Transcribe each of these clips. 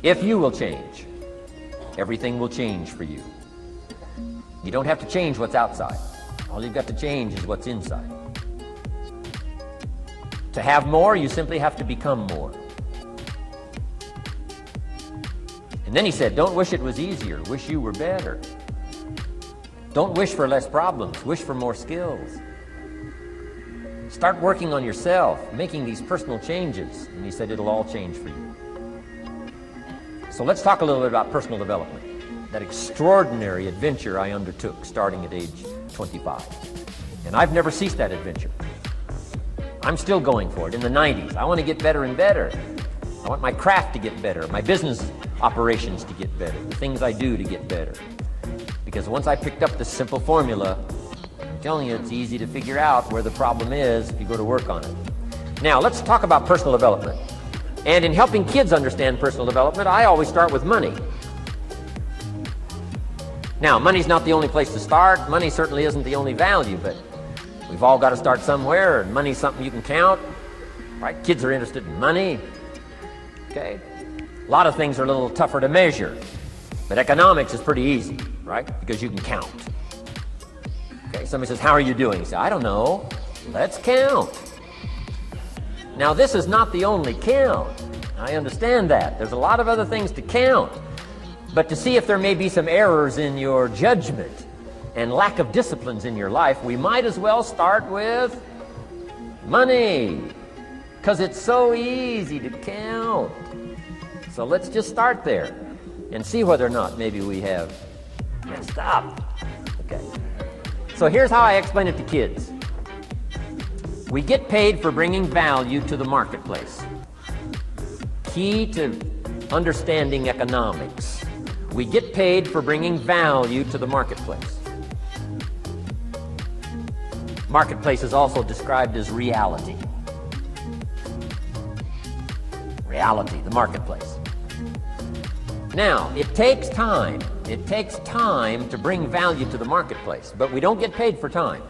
If you will change, everything will change for you. You don't have to change what's outside. All you've got to change is what's inside. To have more, you simply have to become more. And then he said, don't wish it was easier, wish you were better. Don't wish for less problems, wish for more skills. Start working on yourself, making these personal changes, and he said it'll all change for you. So let's talk a little bit about personal development, that extraordinary adventure I undertook starting at age 25. And I've never ceased that adventure. I'm still going for it. In the 90s, I want to get better and better. I want my craft to get better, my business operations to get better, the things I do to get better. Because once I picked up this simple formula, I'm telling you, it's easy to figure out where the problem is if you go to work on it. Now, let's talk about personal development. And in helping kids understand personal development, I always start with money. Now, money's not the only place to start. Money certainly isn't the only value, but we've all got to start somewhere, and money's something you can count, right? Kids are interested in money, okay? A lot of things are a little tougher to measure, but economics is pretty easy, right? Because you can count. Okay, somebody says, how are you doing? You say, I don't know. Let's count. Now, this is not the only count. I understand that. There's a lot of other things to count. But to see if there may be some errors in your judgment and lack of disciplines in your life, we might as well start with money, because it's so easy to count. So let's just start there and see whether or not maybe we have messed up. Okay. So here's how I explain it to kids. We get paid for bringing value to the marketplace. Key to understanding economics. We get paid for bringing value to the marketplace. Marketplace is also described as reality. Reality, the marketplace. Now, it takes time. It takes time to bring value to the marketplace, but we don't get paid for time.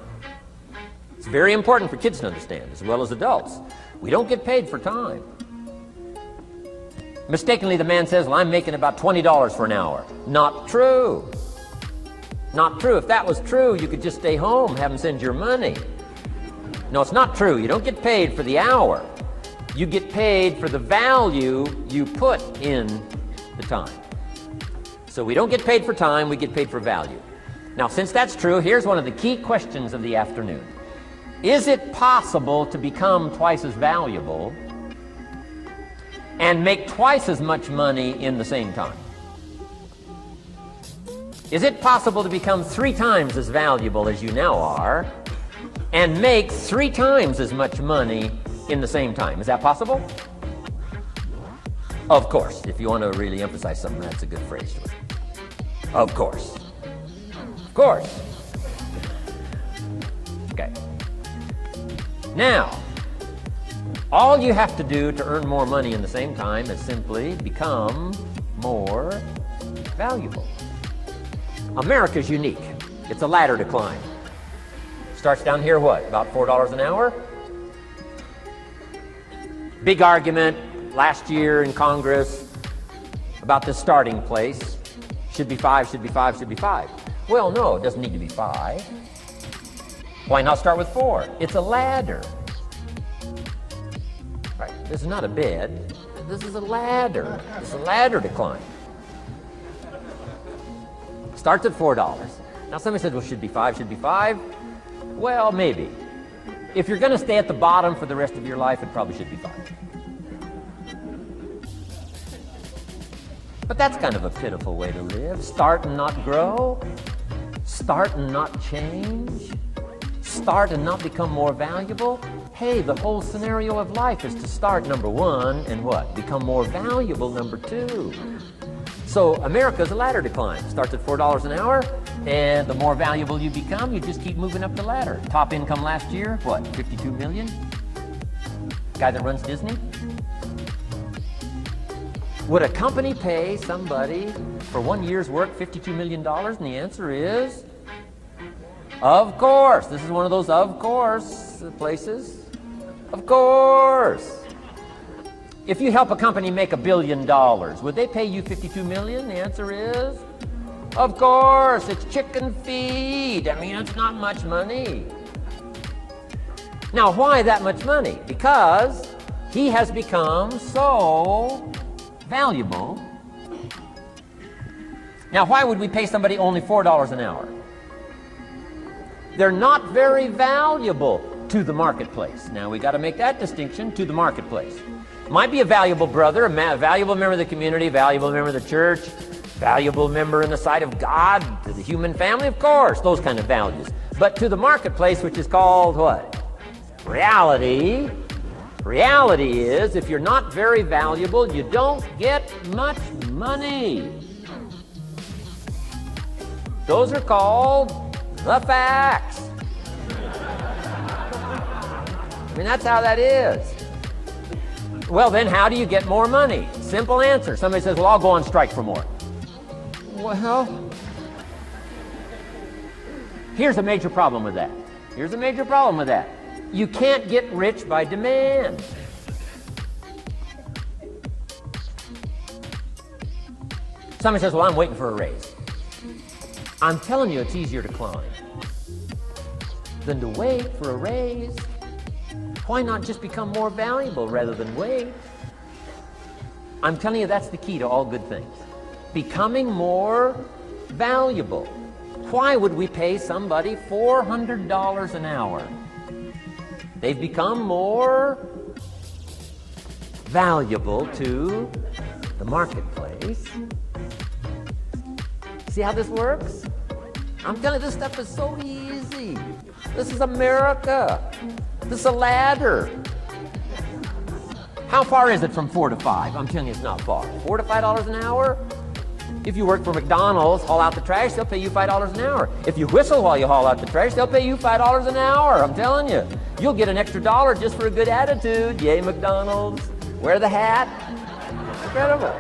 It's very important for kids to understand, as well as adults. We don't get paid for time. Mistakenly, the man says, well, I'm making about $20 for an hour. Not true. Not true. If that was true, you could just stay home, have them send your money. No, it's not true. You don't get paid for the hour. You get paid for the value you put in the time. So we don't get paid for time, we get paid for value. Now, since that's true, here's one of the key questions of the afternoon. Is it possible to become twice as valuable and make twice as much money in the same time? Is it possible to become 3 times as valuable as you now are and make 3 times as much money in the same time? Is that possible? Of course. If you want to really emphasize something, that's a good phrase to it. Of course. Of course. Okay. Now, all you have to do to earn more money in the same time is simply become more valuable. America's unique. It's a ladder to climb. Starts down here, what, about $4 an hour? Big argument last year in Congress about this starting place. Should be 5, should be 5, should be 5. Well, no, it doesn't need to be 5. Why not start with 4? It's a ladder. Right. This is not a bed. This is a ladder. It's a ladder to climb. Starts at $4. Now somebody said, well, should be 5, should be 5. Well, maybe. If you're going to stay at the bottom for the rest of your life, it probably should be 5. But that's kind of a pitiful way to live. Start and not grow. Start and not change. Start and not become more valuable. Hey, the whole scenario of life is to start, number 1, and what? Become more valuable, number 2. So America's a ladder to climb. Starts at $4 an hour, and the more valuable you become, you just keep moving up the ladder. Top income last year, what, 52 million? Guy that runs Disney? Would a company pay somebody for 1 year's work $52 million? And the answer is, of course. This is one of those of course places. Of course. If you help a company make $1 billion, would they pay you $52 million? The answer is, of course, it's chicken feed. I mean, it's not much money. Now, why that much money? Because he has become so valuable. Now, why would we pay somebody only $4 an hour? They're not very valuable to the marketplace. Now, we got to make that distinction, to the marketplace. Might be a valuable brother, a valuable member of the community, valuable member of the church, valuable member in the sight of God, to the human family, of course, those kind of values. But to the marketplace, which is called what? Reality. Reality is, if you're not very valuable, you don't get much money. Those are called the facts. I mean, that's how that is. Well, then how do you get more money? Simple answer. Somebody says, well, I'll go on strike for more. Well, here's a major problem with that. Here's a major problem with that. You can't get rich by demand. Somebody says, well, I'm waiting for a raise. I'm telling you, it's easier to climb than to wait for a raise. Why not just become more valuable rather than wait? I'm telling you, that's the key to all good things. Becoming more valuable. Why would we pay somebody $400 an hour? They've become more valuable to the marketplace. See how this works? I'm telling you, this stuff is so easy. This is America. This is a ladder. How far is it from 4 to 5? I'm telling you, it's not far. $4 to $5 an hour? If you work for McDonald's, haul out the trash, they'll pay you $5 an hour. If you whistle while you haul out the trash, they'll pay you $5 an hour. I'm telling you. You'll get an extra dollar just for a good attitude. Yay, McDonald's. Wear the hat. Incredible.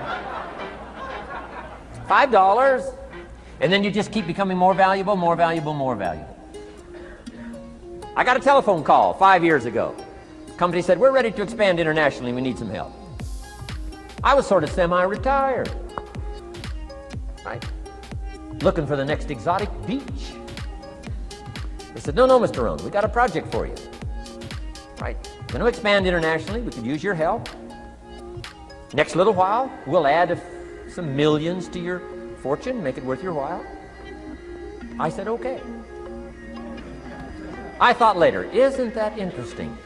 $5. And then you just keep becoming more valuable, more valuable, more valuable. I got a telephone call 5 years ago. The company said, we're ready to expand internationally. We need some help. I was sort of semi-retired. Right? Looking for the next exotic beach. They said, no, Mr. Rohn, we got a project for you. Right? Going to expand internationally. We could use your help. Next little while, we'll add some millions to your fortune, make it worth your while. I said, okay. I thought later, isn't that interesting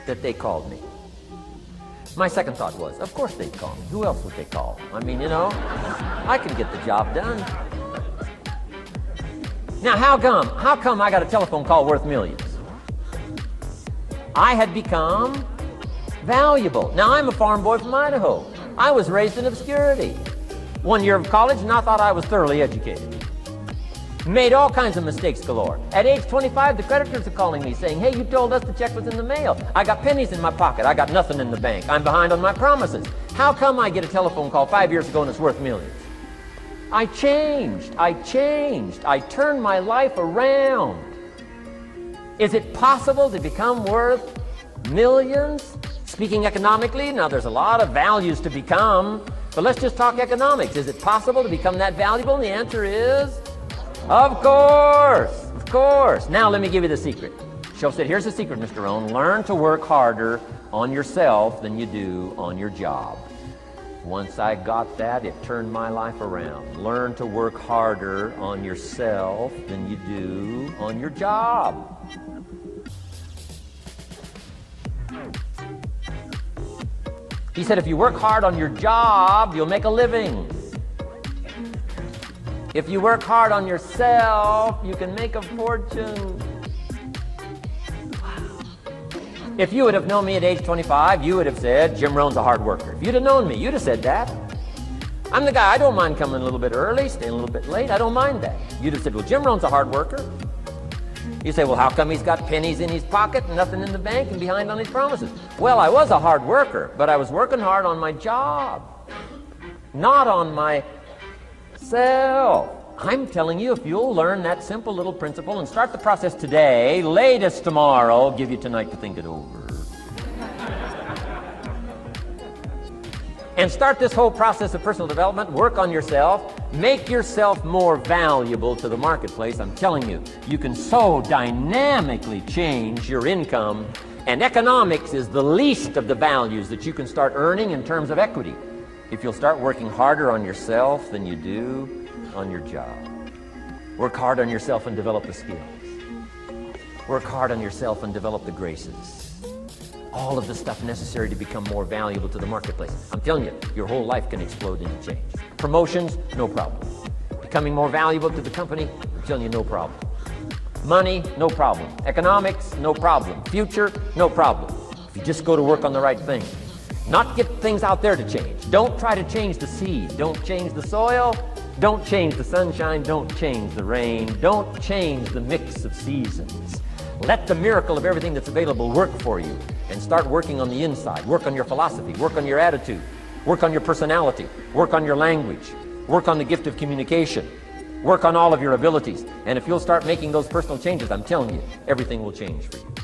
that they called me? My second thought was, of course they'd call me. Who else would they call? I mean, you know, I can get the job done. Now, how come I got a telephone call worth millions? I had become valuable. Now, I'm a farm boy from Idaho. I was raised in obscurity. 1 year of college, and I thought I was thoroughly educated. Made all kinds of mistakes galore. At age 25, the creditors are calling me saying, hey, you told us the check was in the mail. I got pennies in my pocket. I got nothing in the bank. I'm behind on my promises. How come I get a telephone call 5 years ago and it's worth millions? I changed. I turned my life around. Is it possible to become worth millions? Speaking economically, now there's a lot of values to become, but let's just talk economics. Is it possible to become that valuable? And the answer is, of course, of course. Now let me give you the secret. Shoaff said, here's the secret, Mr. Rohn. Learn to work harder on yourself than you do on your job. Once I got that, it turned my life around. Learn to work harder on yourself than you do on your job. He said, if you work hard on your job, you'll make a living. If you work hard on yourself, you can make a fortune. Wow. If you would have known me at age 25, you would have said, Jim Rohn's a hard worker. If you'd have known me, you'd have said that. I'm the guy, I don't mind coming a little bit early, staying a little bit late. I don't mind that. You'd have said, well, Jim Rohn's a hard worker. You say, well, how come he's got pennies in his pocket and nothing in the bank and behind on his promises? Well, I was a hard worker, but I was working hard on my job, not on myself. I'm telling you, if you'll learn that simple little principle and start the process today, latest tomorrow, I'll give you tonight to think it over. and start this whole process of personal development. Work on yourself. Make yourself more valuable to the marketplace. I'm telling you, you can so dynamically change your income, and economics is the least of the values that you can start earning in terms of equity if you'll start working harder on yourself than you do on your job. Work hard on yourself and develop the skills. Work hard on yourself and develop the graces. All of the stuff necessary to become more valuable to the marketplace. I'm telling you, your whole life can explode into change. Promotions, no problem. Becoming more valuable to the company, I'm telling you, no problem. Money, no problem. Economics, no problem. Future, no problem. If you just go to work on the right thing. Not get things out there to change. Don't try to change the seed. Don't change the soil. Don't change the sunshine. Don't change the rain. Don't change the mix of seasons. Let the miracle of everything that's available work for you, and start working on the inside. Work on your philosophy. Work on your attitude. Work on your personality. Work on your language. Work on the gift of communication. Work on all of your abilities. And if you'll start making those personal changes, I'm telling you, everything will change for you.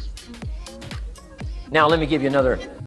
Now, let me give you another